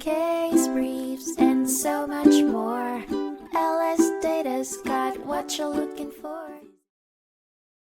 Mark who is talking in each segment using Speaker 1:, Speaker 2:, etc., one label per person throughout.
Speaker 1: case briefs, and so much more. LSData's got what you're looking for.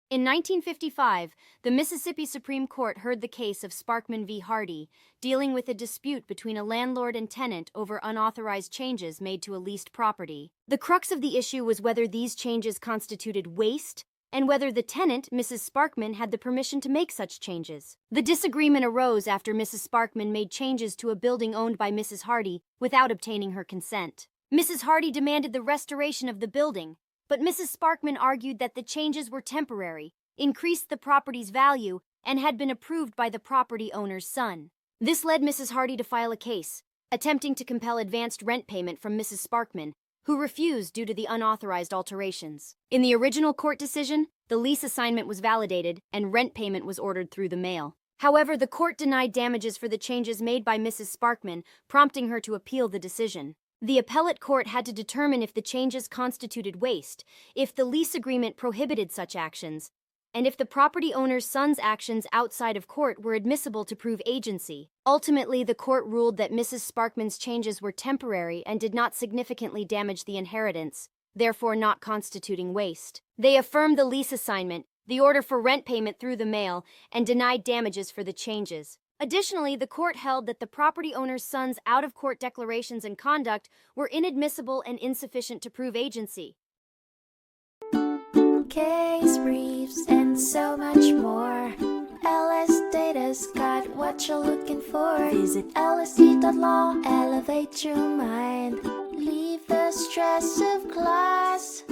Speaker 2: In 1955, the Mississippi Supreme Court heard the case of Sparkman v. Hardy, dealing with a dispute between a landlord and tenant over unauthorized changes made to a leased property. The crux of the issue was whether these changes constituted waste and whether the tenant, Mrs. Sparkman, had the permission to make such changes. The disagreement arose after Mrs. Sparkman made changes to a building owned by Mrs. Hardy without obtaining her consent. Mrs. Hardy demanded the restoration of the building, but Mrs. Sparkman argued that the changes were temporary, increased the property's value, and had been approved by the property owner's son. This led Mrs. Hardy to file a case, attempting to compel advanced rent payment from Mrs. Sparkman, who refused due to the unauthorized alterations. In the original court decision, the lease assignment was validated and rent payment was ordered through the mail. However, the court denied damages for the changes made by Mrs. Sparkman, prompting her to appeal the decision. The appellate court had to determine if the changes constituted waste, if the lease agreement prohibited such actions, and if the property owner's son's actions outside of court were admissible to prove agency. Ultimately, the court ruled that Mrs. Sparkman's changes were temporary and did not significantly damage the inheritance, therefore not constituting waste. They affirmed the lease assignment, the order for rent payment through the mail, and denied damages for the changes. Additionally, the court held that the property owner's son's out-of-court declarations and conduct were inadmissible and insufficient to prove agency.
Speaker 1: Case briefs, and so much more. LSData's got what you're looking for. Visit lsd.law, elevate your mind. Leave the stress of class.